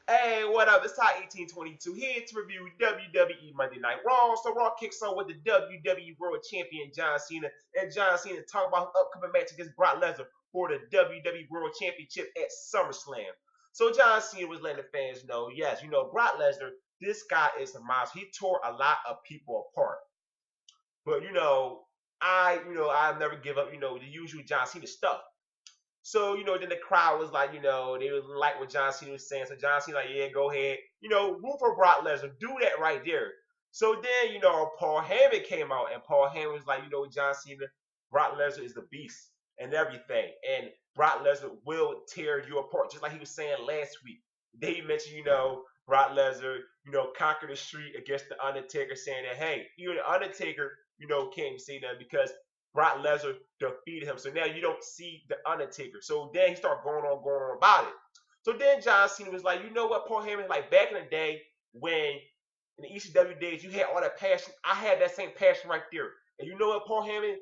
Hey, what up? It's Ty 1822 here to review WWE Monday Night Raw. So Raw kicks off with the WWE World Champion John Cena, and John Cena talk about his upcoming match against Brock Lesnar for the WWE World Championship at SummerSlam. So John Cena was letting the fans know, yes, Brock Lesnar, this guy is a monster. He tore a lot of people apart. But I never give up, the usual John Cena stuff. So, then the crowd was like, they was like what John Cena was saying. So John Cena like, yeah, go ahead. Root for Brock Lesnar. Do that right there. So then, Paul Heyman came out and Paul Heyman was like, John Cena, Brock Lesnar is the beast and everything. And Brock Lesnar will tear you apart, just like he was saying last week. Then he mentioned, Brock Lesnar, conquered the street against the Undertaker, saying that, hey, even the Undertaker, can't say that because Brock Lesnar defeated him. So now you don't see the Undertaker. So then he started going on about it. So then John Cena was like, you know what, Paul Heyman, like back in the day when in the ECW days you had all that passion, I had that same passion right there. And you know what, Paul Heyman,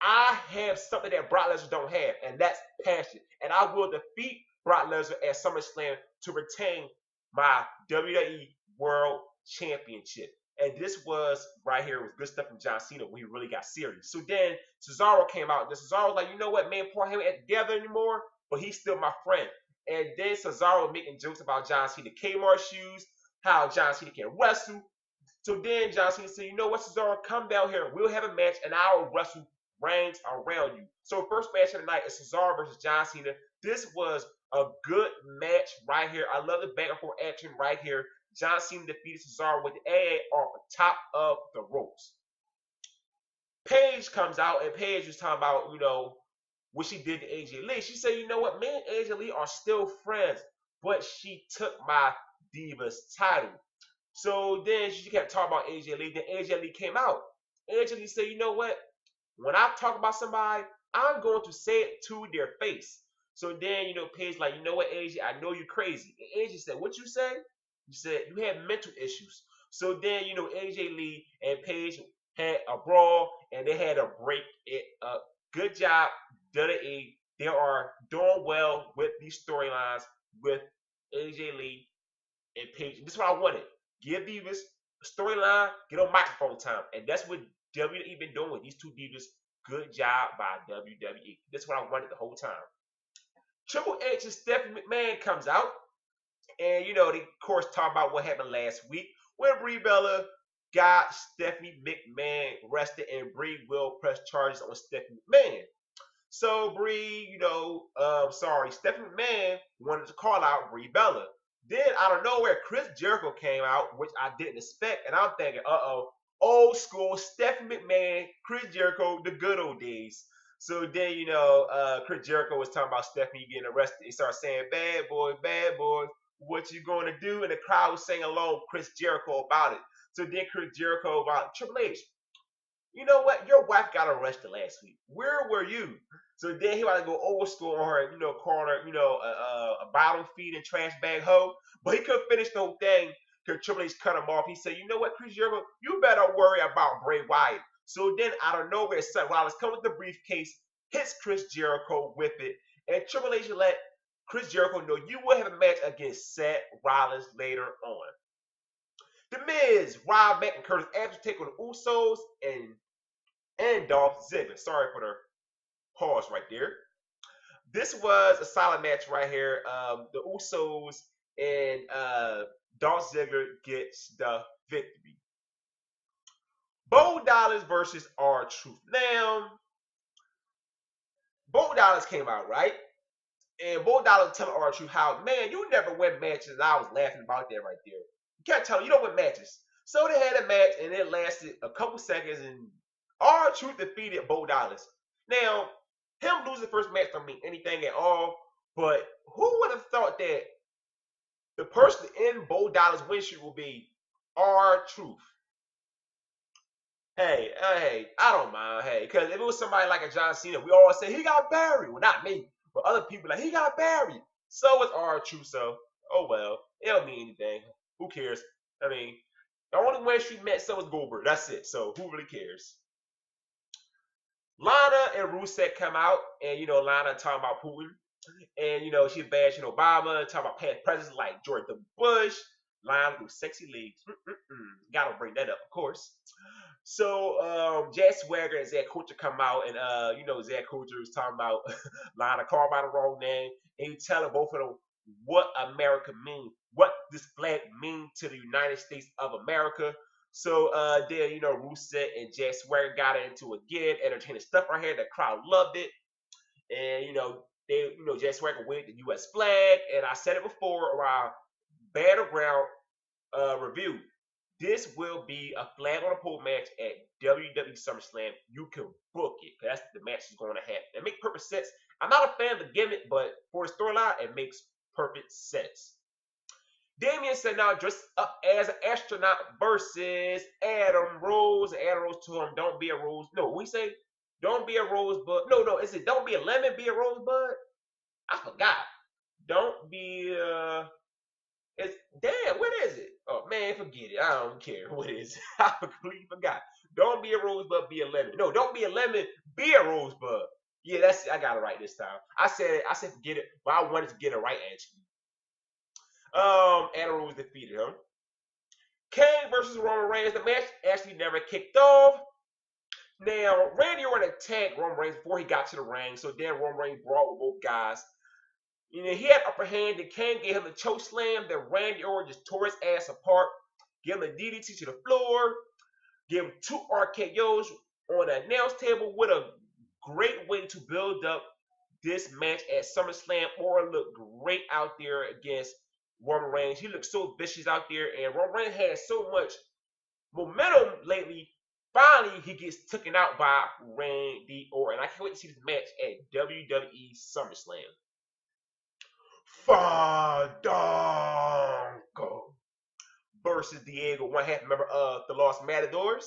I have something that Brock Lesnar don't have, and that's passion. And I will defeat Brock Lesnar at SummerSlam to retain my WWE World Championship. And this was right here with good stuff from John Cena when he really got serious. So then Cesaro came out. And Cesaro was like, you know what, man, Paul Heyman ain't together anymore, but he's still my friend. And then Cesaro was making jokes about John Cena Kmart shoes, how John Cena can wrestle. So then John Cena said, you know what, Cesaro, come down here. We'll have a match, and I'll wrestle rings around you. So first match of the night is Cesaro versus John Cena. This was a good match right here. I love the back and forth action right here. John Cena defeated Cesaro with the AA off the top of the ropes. Paige comes out, and Paige was talking about, what she did to AJ Lee. She said, you know what, me and AJ Lee are still friends, but she took my Divas title. So then she kept talking about AJ Lee. Then AJ Lee came out. AJ Lee said, you know what, when I talk about somebody, I'm going to say it to their face. So then, Paige like, you know what, AJ, I know you're crazy. And AJ said, what you say? You said you had mental issues. So then, AJ Lee and Paige had a brawl, and they had to break it up. Good job, WWE. They are doing well with these storylines with AJ Lee and Paige. This is what I wanted. Give Divas a storyline, get on microphone time. And that's what WWE been doing with these two Divas. Good job by WWE. That's what I wanted the whole time. Triple H and Stephanie McMahon comes out. And, they, of course, talk about what happened last week when Brie Bella got Stephanie McMahon arrested, and Brie will press charges on Stephanie McMahon. So Brie, Stephanie McMahon wanted to call out Brie Bella. Then, out of nowhere, Chris Jericho came out, which I didn't expect, and I'm thinking, old school Stephanie McMahon, Chris Jericho, the good old days. So then, Chris Jericho was talking about Stephanie getting arrested. He started saying, bad boy, what you going to do? And the crowd was singing along Chris Jericho about it. So then Chris Jericho about Triple H. You know what? Your wife got arrested last week. Where were you? So then he wanted to go old school on her, calling her, a bottom feeding trash bag hoe. But he couldn't finish the whole thing because Triple H cut him off. He said, you know what, Chris Jericho? You better worry about Bray Wyatt. So then out of nowhere, Seth Rollins comes with the briefcase, hits Chris Jericho with it, and Triple H let Chris Jericho know you will have a match against Seth Rollins later on. The Miz, Rob Mack, and Curtis Axel take on the Usos and Dolph Ziggler. Sorry for the pause right there. This was a solid match right here. The Usos and Dolph Ziggler gets the victory. Bo Dallas versus R-Truth. Now, Bo Dallas came out, right? And Bo Dallas was telling R-Truth how, man, you never win matches. And I was laughing about that right there. You can't tell him you don't win matches. So they had a match, and it lasted a couple seconds, and R-Truth defeated Bo Dallas. Now, him losing the first match don't mean anything at all, but who would have thought that the person in Bo Dallas' win streak will be R-Truth? Hey, I don't mind. Hey, because if it was somebody like a John Cena, we all say he got buried. Well, not me, but other people like he got buried. So is R-Truth. So, oh well, it don't mean anything. Who cares? I mean, the only way she met so was Goldberg. That's it. So who really cares? Lana and Rusev come out, and Lana talking about Putin. And, she's bashing Obama, talking about past presidents like George W. Bush, lying through sexy legs. Gotta bring that up, of course. So, Jack Swagger and Zach Coulter come out, and, Zach Coulter is talking about lying a car by the wrong name, and he telling both of them what America means, what this flag means to the United States of America. So, then, Rusev and Jack Swagger got into it again, entertaining stuff right here. The crowd loved it. And, Jack Swagger waved the U.S. flag, and I said it before around Battleground review. This will be a flag on the pole match at WWE SummerSlam. You can book it, because that's the match is going to happen. It makes perfect sense. I'm not a fan of the gimmick, but for the storyline, it makes perfect sense. Damian said now dressed up as an astronaut versus Adam Rose. Adam Rose told him, don't be a rose. No, we say, don't be a rosebud. No, is it don't be a lemon, be a rosebud? I forgot. Don't be it's damn, what is it? Oh man, forget it. I don't care. What is it? I completely forgot. Don't be a rosebud, be a lemon. No, don't be a lemon, be a rosebud. Yeah, that's it. I got it right this time. I said forget it, but I wanted to get it right actually. Adam Rose defeated him. Kane versus Roman Reigns. The match actually never kicked off. Now, Randy Orton attacked Roman Reigns before he got to the ring, so then Roman Reigns brawled with both guys. He had upper hand, then Kane gave him the choke slam, then Randy Orton just tore his ass apart, gave him a DDT to the floor, gave him 2 RKOs on the announce table. With a great way to build up this match at SummerSlam. Orton looked great out there against Roman Reigns. He looked so vicious out there, and Roman Reigns had so much momentum lately. Finally, he gets taken out by Randy Orton. I can't wait to see this match at WWE SummerSlam. Fandango versus Diego, one half member of the Los Matadors.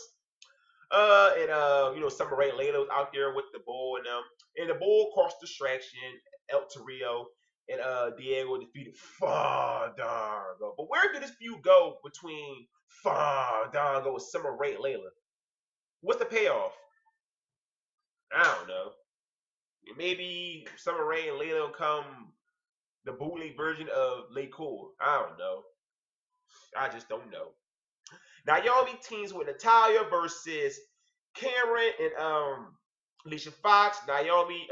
Summer Rae Layla was out there with the bull and them. And the bull caused distraction, El Torrio, and Diego defeated Fandango. But where did this feud go between Fandango and Summer Rae Layla? What's the payoff? I don't know. Maybe Summer Rae and Layla will come the bootleg version of Le Cool. I don't know. I just don't know. Naomi teams with Natalya versus Cameron and Alicia Fox. Naomi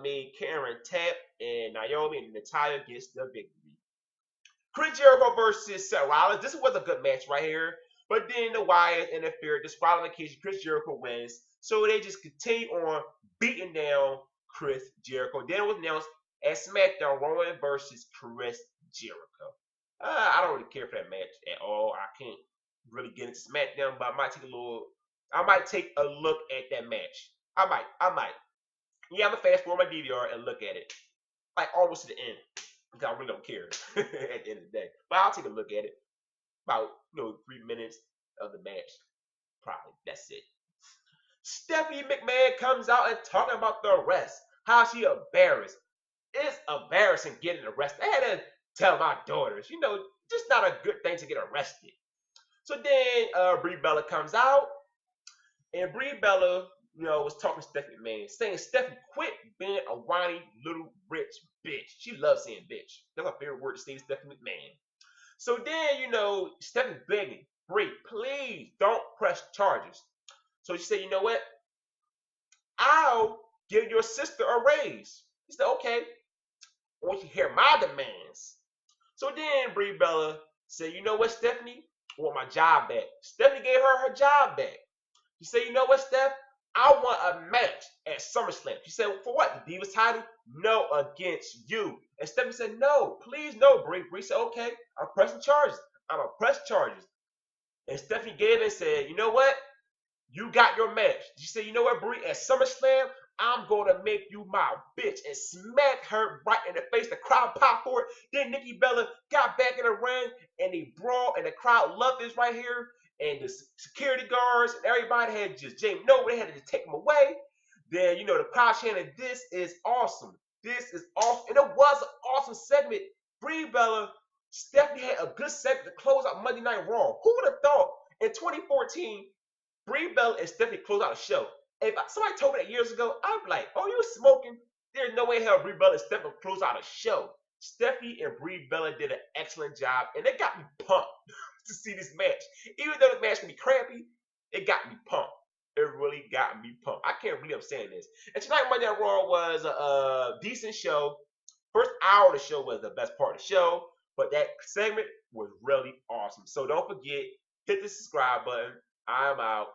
made Cameron tap, and Naomi and Natalya gets the victory. Chris Jericho versus Seth Rollins. This was a good match right here. But then the Wyatts interfered. Despite the occasion, Chris Jericho wins. So they just continue on beating down Chris Jericho. Then it was announced at SmackDown, Roman versus Chris Jericho. I don't really care for that match at all. I can't really get into SmackDown, but I might take a look at that match. I might. Yeah, I'm gonna fast forward my DVR and look at it, like almost to the end, because I really don't care at the end of the day. But I'll take a look at it. About 3 minutes of the match, probably. That's it. Stephanie McMahon comes out and talking about the arrest. How she embarrassed. It's embarrassing getting arrested. I had to tell my daughters, just not a good thing to get arrested. So then Brie Bella comes out, and Brie Bella, was talking to Stephanie McMahon, saying, Stephanie, quit being a whiny little rich bitch. She loves saying bitch. That's her favorite word to say to Stephanie McMahon. So then, Stephanie begging, Brie, please don't press charges. So she said, you know what? I'll give your sister a raise. He said, okay. I want you to hear my demands. So then Brie Bella said, you know what, Stephanie? I want my job back. Stephanie gave her job back. She said, you know what, Steph? I want a match at SummerSlam. She said, for what? The Divas title? No, against you. And Stephanie said, no, please no, Brie. Brie said, okay, I'm pressing charges. I'm going to press charges. And Stephanie gave it and said, you know what? You got your match. She said, you know what, Brie? At SummerSlam, I'm going to make you my bitch, and smack her right in the face. The crowd popped for it. Then Nikki Bella got back in the ring, and they brawled, and the crowd loved this right here. And the security guards and everybody had just James Noble. They had to just take him away. Then, the crowd chanted, this is awesome. This is awesome. And it was an awesome segment. Brie Bella, Stephanie had a good segment to close out Monday Night Raw. Who would have thought in 2014, Brie Bella and Stephanie close out a show? If somebody told me that years ago, I'd be like, oh, you smoking? There's no way in hell Brie Bella and Steph will close out a show. Steffi and Brie Bella did an excellent job, and they got me pumped to see this match. Even though the match can be crappy, it got me pumped. It really got me pumped. I can't believe I'm saying this. And tonight, Monday Night Raw was a decent show. First hour of the show was the best part of the show, but that segment was really awesome. So don't forget, hit the subscribe button. I'm out.